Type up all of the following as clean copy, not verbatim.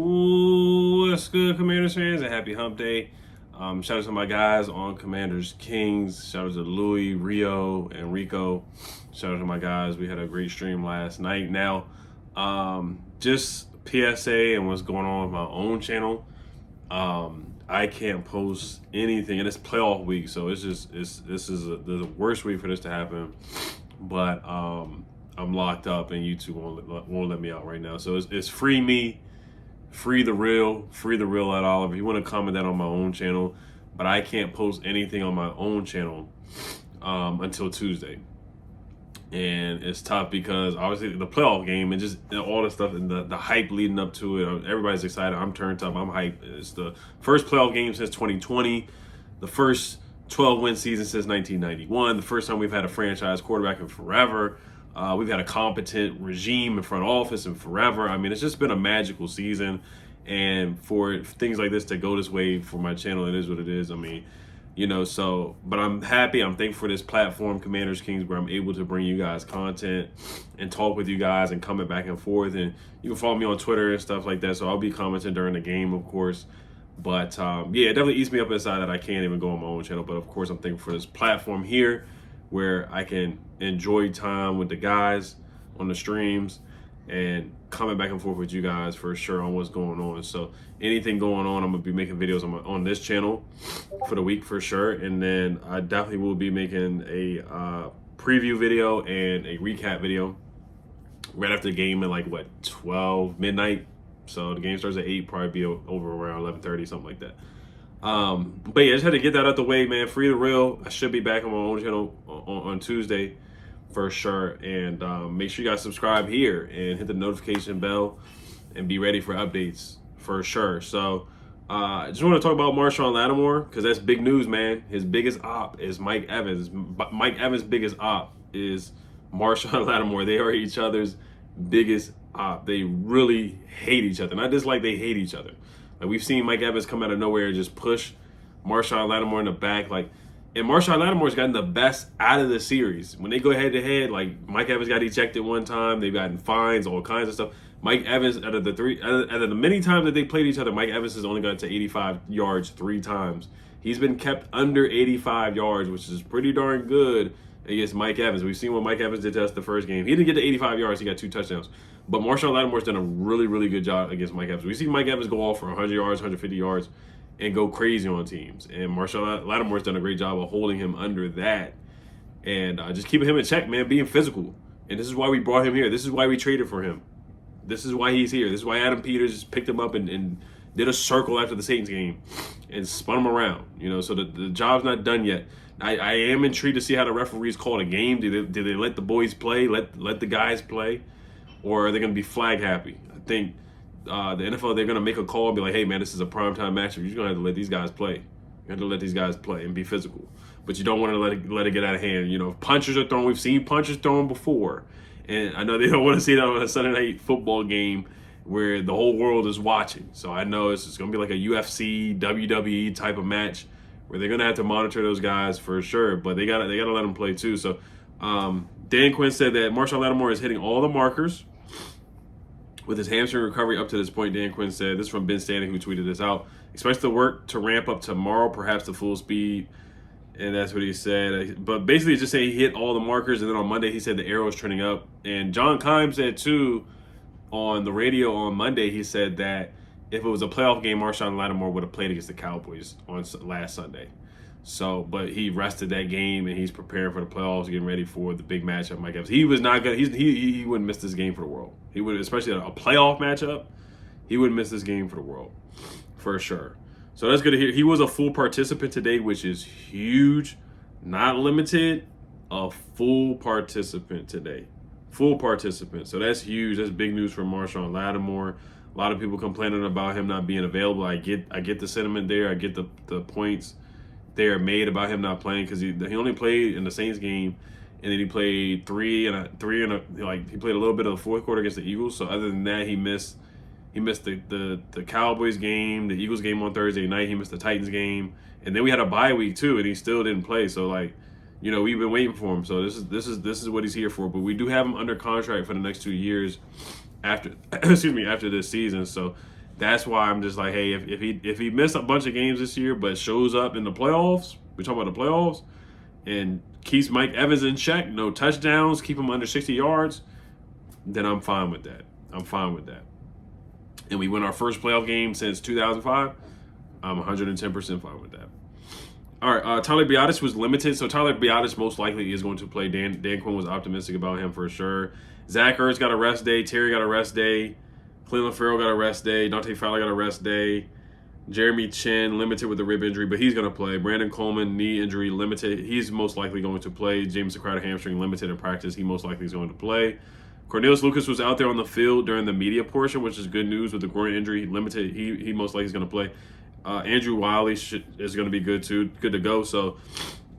Ooh, what's good, Commanders fans, and happy hump day. Shout out to my guys on Commanders Kings. Shout out to Louie, Rio, and Rico. Shout out to my guys. We had a great stream last night. Now, just PSA and what's going on with my own channel. I can't post anything, and it's playoff week, so this is the worst week for this to happen. But I'm locked up, and YouTube won't let me out right now. So it's free me. Free the real at all. If you want to comment that on my own channel, but I can't post anything on my own channel until Tuesday, and it's tough because obviously the playoff game and just all the stuff and the hype leading up to it. Everybody's excited. I'm turned up. I'm hyped. It's the first playoff game since 2020, the first 12-win season since 1991, the first time we've had a franchise quarterback in forever. We've had a competent regime in front office in forever. I mean, it's just been a magical season. And for things like this to go this way for my channel, it is what it is. I mean, but I'm happy. I'm thankful for this platform, Commanders Kings, where I'm able to bring you guys content and talk with you guys and comment back and forth. And you can follow me on Twitter and stuff like that. So I'll be commenting during the game, of course. But yeah, it definitely eats me up inside that I can't even go on my own channel. But of course, I'm thankful for this platform here where I can enjoy time with the guys on the streams and comment back and forth with you guys for sure on what's going on. So anything going on, I'm gonna be making videos on this channel for the week for sure. And then I definitely will be making a preview video and a recap video right after the game at 12 midnight. So the game starts at 8, probably be over around 11:30, something like that. But yeah, I just had to get that out the way, man. Free the real. I should be back on my own channel on Tuesday for sure. And make sure you guys subscribe here and hit the notification bell and be ready for updates for sure. So I just want to talk about Marshon Lattimore because that's big news, man. His biggest op is Mike Evans. Mike Evans' biggest op is Marshon Lattimore. They are each other's biggest op. They really hate each other. Not just like they hate each other. Like we've seen Mike Evans come out of nowhere and just push Marshon Lattimore in the back. And Marshon Lattimore's gotten the best out of the series. When they go head to head, Mike Evans got ejected one time. They've gotten fines, all kinds of stuff. Mike Evans, out of the many times that they played each other, Mike Evans has only gotten to 85 yards 3 times. He's been kept under 85 yards, which is pretty darn good against Mike Evans. We've seen what Mike Evans did to us the first game. He didn't get to 85 yards. He got 2 touchdowns. But Marshon Lattimore's done a really, really good job against Mike Evans. We see Mike Evans go off for 100 yards, 150 yards, and go crazy on teams. And Marshon Lattimore's done a great job of holding him under that and just keeping him in check, man, being physical. And this is why we brought him here. This is why we traded for him. This is why he's here. This is why Adam Peters just picked him up and did a circle after the Saints game and spun him around. So the job's not done yet. I am intrigued to see how the referees call a game. Do they let the boys play, let the guys play? Or are they going to be flag happy? I think the NFL, they're going to make a call and be like, hey, man, this is a primetime matchup. You're going to have to let these guys play. You have to let these guys play and be physical. But you don't want to let it get out of hand. If punches are thrown, we've seen punches thrown before. And I know they don't want to see that on a Sunday night football game where the whole world is watching. So I know it's going to be like a UFC, WWE type of match where they're going to have to monitor those guys for sure. But they got to let them play too. So Dan Quinn said that Marshon Lattimore is hitting all the markers with his hamstring recovery up to this point. Dan Quinn said, this is from Ben Standing, who tweeted this out, expects the work to ramp up tomorrow, perhaps to full speed. And that's what he said. But basically, just saying he hit all the markers. And then on Monday, he said the arrow is trending up. And John Keim said, too, on the radio on Monday, he said that if it was a playoff game, Marshon Lattimore would have played against the Cowboys on last Sunday. So, but he rested that game and he's preparing for the playoffs, getting ready for the big matchup. Mike Evans, he was not good. He wouldn't miss this game for the world. He would, especially a playoff matchup. He wouldn't miss this game for the world, for sure. So that's good to hear. He was a full participant today, which is huge. Not limited, a full participant today. Full participant. So that's huge. That's big news for Marshon Lattimore. A lot of people complaining about him not being available. I get the sentiment there. I get the points they are made about him not playing because he only played in the Saints game, and then he played he played a little bit of the fourth quarter against the Eagles. So other than that, he missed the Cowboys game, the Eagles game on Thursday night. He missed the Titans game, and then we had a bye week too, and he still didn't play. So we've been waiting for him. So this is what he's here for. But we do have him under contract for the next 2 years after after this season. So that's why I'm just like, hey, if he missed a bunch of games this year but shows up in the playoffs, we're talking about the playoffs, and keeps Mike Evans in check, no touchdowns, keep him under 60 yards, then I'm fine with that. I'm fine with that. And we win our first playoff game since 2005, I'm 110% fine with that. All right, Tyler Biadasz was limited, so Tyler Biadasz most likely is going to play. Dan Quinn was optimistic about him for sure. Zach Ertz got a rest day. Terry got a rest day. Clelin Ferrell got a rest day. Dante Fowler got a rest day. Jeremy Chin, limited with a rib injury, but he's going to play. Brandon Coleman, knee injury, limited. He's most likely going to play. Jameson Crowder, hamstring, limited in practice. He most likely is going to play. Cornelius Lucas was out there on the field during the media portion, which is good news with the groin injury. Limited. He most likely is going to play. Andrew Wiley is going to be good too. Good to go. So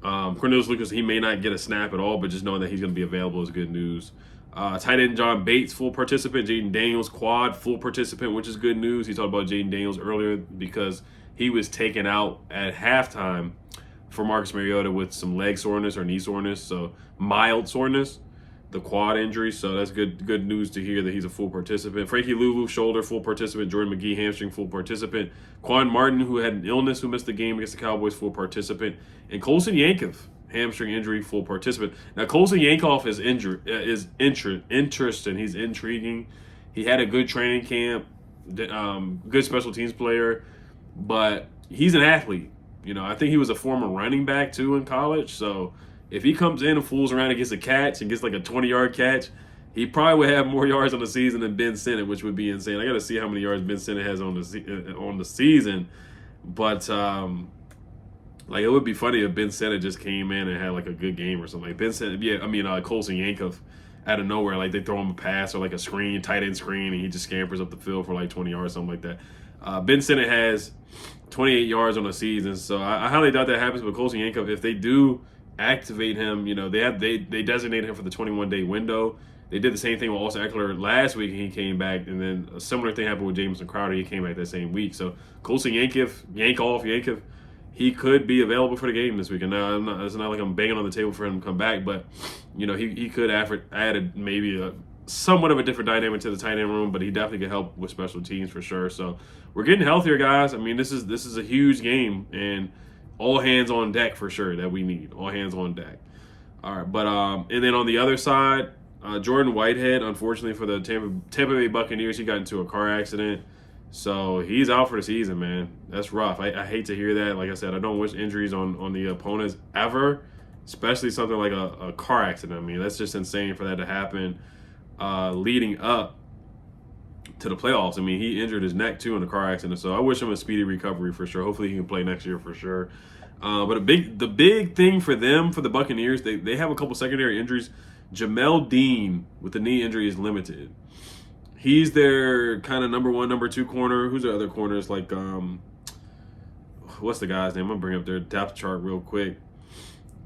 Cornelius Lucas, he may not get a snap at all, but just knowing that he's going to be available is good news. Tight end John Bates, full participant. Jaden Daniels, quad, full participant, which is good news. He talked about Jaden Daniels earlier because he was taken out at halftime for Marcus Mariota with some leg soreness or knee soreness, so mild soreness, the quad injury. So that's good news to hear that he's a full participant. Frankie Louvu, shoulder, full participant. Jordan McGee, hamstring, full participant. Quan Martin, who had an illness, who missed the game against the Cowboys, full participant. And Colson Yankov, hamstring injury, full participant. Now, Colson Yankov is interesting. He's intriguing. He had a good training camp, good special teams player, but he's an athlete. You know, I think he was a former running back, too, in college. So if he comes in and fools around and gets a catch and gets like a 20-yard catch, he probably would have more yards on the season than Ben Sinnott, which would be insane. I got to see how many yards Ben Sinnott has on the season. But like, it would be funny if Ben Sinnott just came in and had like a good game or something. Like Ben Sinnott, Colson Yankov out of nowhere, like they throw him a pass or like a screen, tight end screen, and he just scampers up the field for like 20 yards, something like that. Ben Sinnott has 28 yards on the season, so I highly doubt that happens. But Colson Yankov, if they do activate him, you know, they designated him for the 21-day window. They did the same thing with Austin Eckler last week, and he came back. And then a similar thing happened with Jameson Crowder. He came back that same week. So Colson Yankov, he could be available for the game this week. And now it's not like I'm banging on the table for him to come back, but you know, he could add maybe a somewhat of a different dynamic to the tight end room, but he definitely could help with special teams for sure. So we're getting healthier, guys. I mean, this is a huge game, and all hands on deck for sure that we need. All hands on deck. All right, but and then on the other side, Jordan Whitehead, unfortunately for the Tampa Bay Buccaneers, he got into a car accident. So he's out for the season, man. That's rough. I hate to hear that. Like I said, I don't wish injuries on the opponents ever, especially something like a car accident. I mean, that's just insane for that to happen leading up to the playoffs. I mean, he injured his neck, too, in a car accident. So I wish him a speedy recovery for sure. Hopefully he can play next year for sure. But the big thing for them, for the Buccaneers, they have a couple secondary injuries. Jamel Dean with the knee injury is limited. He's their kind of number one, number two corner. Who's their other corners? Like, what's the guy's name? I'm going to bring up their depth chart real quick.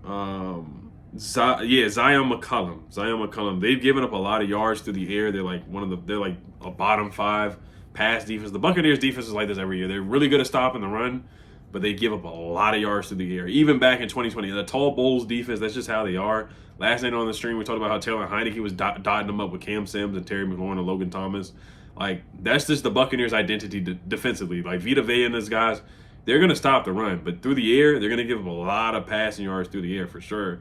Zion McCollum. They've given up a lot of yards through the air. They're like a bottom five pass defense. The Buccaneers defense is like this every year. They're really good at stopping the run, but they give up a lot of yards through the air. Even back in 2020, the Tall Bulls defense, that's just how they are. Last night on the stream, we talked about how Taylor Heineke was dotting them up with Cam Sims and Terry McLaurin and Logan Thomas. Like, that's just the Buccaneers' identity defensively. Like, Vita Vea and those guys, they're going to stop the run. But through the air, they're going to give up a lot of passing yards through the air for sure.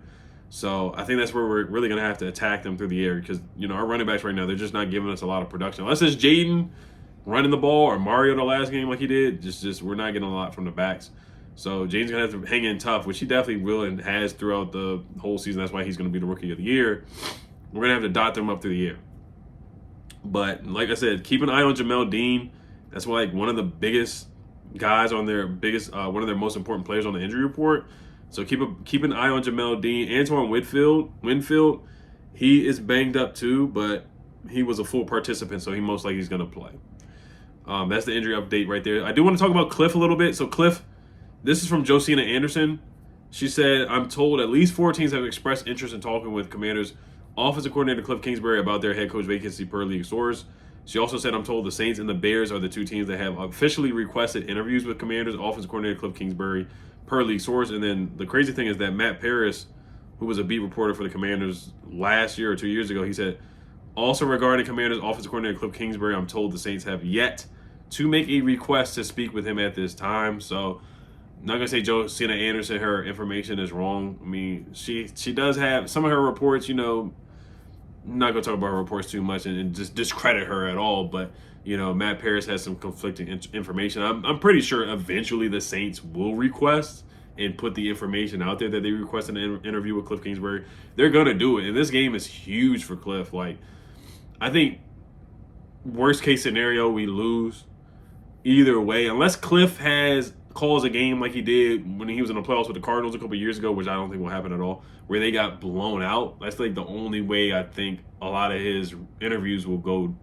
So I think that's where we're really going to have to attack them through the air because, you know, our running backs right now, they're just not giving us a lot of production. Unless it's Jaden running the ball or Mario the last game like he did, just we're not getting a lot from the backs. So Jaden's going to have to hang in tough, which he definitely will and has throughout the whole season. That's why he's going to be the Rookie of the Year. We're going to have to dot them up through the air. But like I said, keep an eye on Jamel Dean. That's like one of the biggest guys on their one of their most important players on the injury report. So keep an eye on Jamel Dean. Antoine Winfield, he is banged up too, but he was a full participant, so he most likely is going to play. That's the injury update right there. I do want to talk about Kliff a little bit. So Kliff, this is from Josina Anderson. She said, I'm told at least 4 teams have expressed interest in talking with Commanders offensive coordinator Kliff Kingsbury about their head coach vacancy per league source. She also said, I'm told the Saints and the Bears are the 2 teams that have officially requested interviews with Commanders offensive coordinator Kliff Kingsbury per league source. And then the crazy thing is that Matt Paris, who was a beat reporter for the Commanders last year or 2 years ago, he said, also regarding Commanders offensive coordinator Kliff Kingsbury, I'm told the Saints have yet to make a request to speak with him at this time. So I'm not gonna say Josina Anderson, her information is wrong. I mean, she does have some of her reports, you know. I'm not gonna talk about her reports too much and just discredit her at all, but you know, Matt Paras has some conflicting information. I'm pretty sure eventually the Saints will request and put the information out there that they requested an interview with Kliff Kingsbury. They're gonna do it, and this game is huge for Kliff. Like, I think worst case scenario, we lose either way, unless Kliff calls a game like he did when he was in the playoffs with the Cardinals a couple years ago, which I don't think will happen at all, where they got blown out. That's like the only way I think a lot of his interviews will go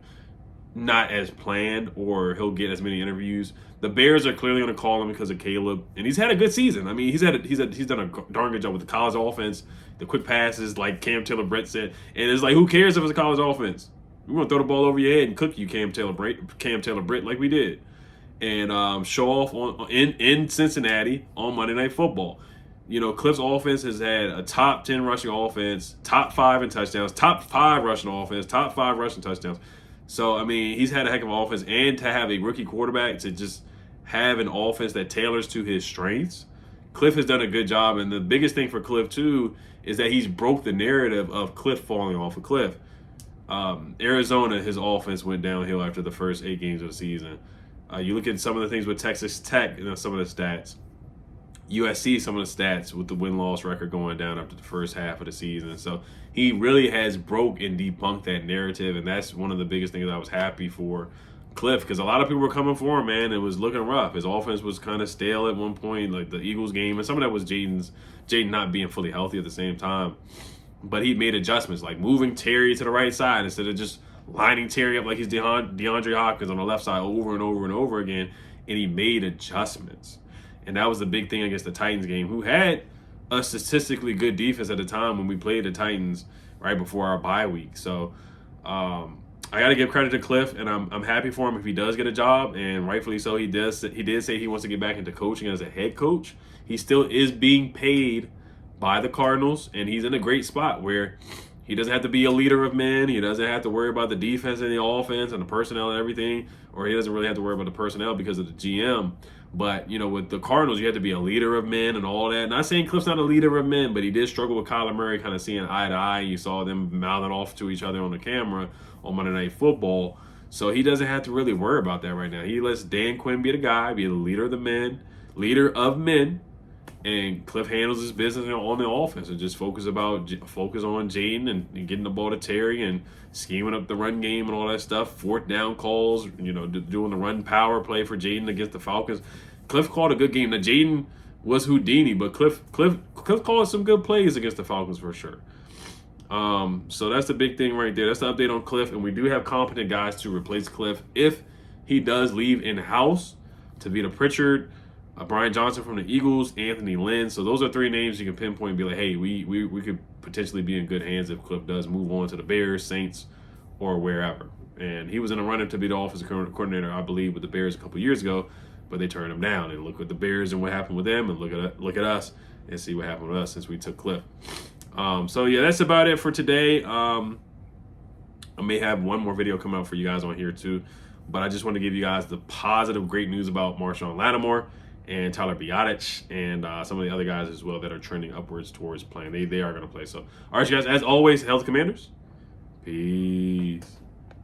not as planned, or he'll get as many interviews. The Bears are clearly going to call him because of Caleb, and he's had a good season. I mean, he's done a darn good job with the college offense, the quick passes, like Cam Taylor-Britt said. And it's like, who cares if it's a college offense? We're going to throw the ball over your head and cook you, Cam Taylor-Britt, like we did. And show off in Cincinnati on Monday Night Football. You know, Kliff's offense has had a top 10 rushing offense, top 5 in touchdowns, top 5 rushing offense, top 5 rushing touchdowns. So, I mean, he's had a heck of an offense, and to have a rookie quarterback to just have an offense that tailors to his strengths, Kliff has done a good job. And the biggest thing for Kliff, too, is that he's broke the narrative of Kliff falling off a cliff. Arizona, his offense went downhill after the first 8 games of the season. You look at some of the things with Texas Tech, you know, some of the stats. USC, some of the stats with the win-loss record going down after the first half of the season. So he really has broke and debunked that narrative, and that's one of the biggest things I was happy for Kliff, because a lot of people were coming for him, man. It was looking rough. His offense was kind of stale at one point, like the Eagles game, and some of that was Jaden not being fully healthy at the same time. But he made adjustments, like moving Terry to the right side instead of just lining Terry up like he's DeAndre Hopkins on the left side over and over and over again, and he made adjustments. And that was the big thing against the Titans game, who had a statistically good defense at the time when we played the Titans right before our bye week. So I got to give credit to Kliff, and I'm happy for him if he does get a job, and rightfully so. He did say he wants to get back into coaching as a head coach. He still is being paid by the Cardinals, and he's in a great spot where he doesn't have to be a leader of men. He doesn't have to worry about the defense and the offense and the personnel and everything, or he doesn't really have to worry about the personnel because of the GM. But, you know, with the Cardinals, you have to be a leader of men and all that. Not saying Kliff's not a leader of men, but he did struggle with Kyler Murray, kind of seeing eye to eye. You saw them mouthing off to each other on the camera on Monday Night Football. So he doesn't have to really worry about that right now. He lets Dan Quinn be the guy, be the leader of men, and Kliff handles his business on the offense and just focus on Jaden and getting the ball to Terry and scheming up the run game and all that stuff. 4th down calls, you know, doing the run power play for Jaden against the Falcons. Kliff called a good game. Now, Jaden was Houdini, but Kliff called some good plays against the Falcons for sure. So that's the big thing right there. That's the update on Kliff, and we do have competent guys to replace Kliff if he does leave in-house. Tavita Pritchard, Brian Johnson from the Eagles, Anthony Lynn. So those are 3 names you can pinpoint and be like, hey, we could potentially be in good hands if Kliff does move on to the Bears, Saints, or wherever. And he was in a run-up to be the offensive coordinator, I believe, with the Bears a couple years ago, but they turned him down. And look at the Bears and what happened with them, and look at us and see what happened with us since we took Kliff. So yeah, that's about it for today. I may have one more video come out for you guys on here too, but I just want to give you guys the positive, great news about Marshon Lattimore and Tyler Biadasz and some of the other guys as well that are trending upwards towards playing. They are going to play. So, all right, you guys, as always, Health Commanders, peace.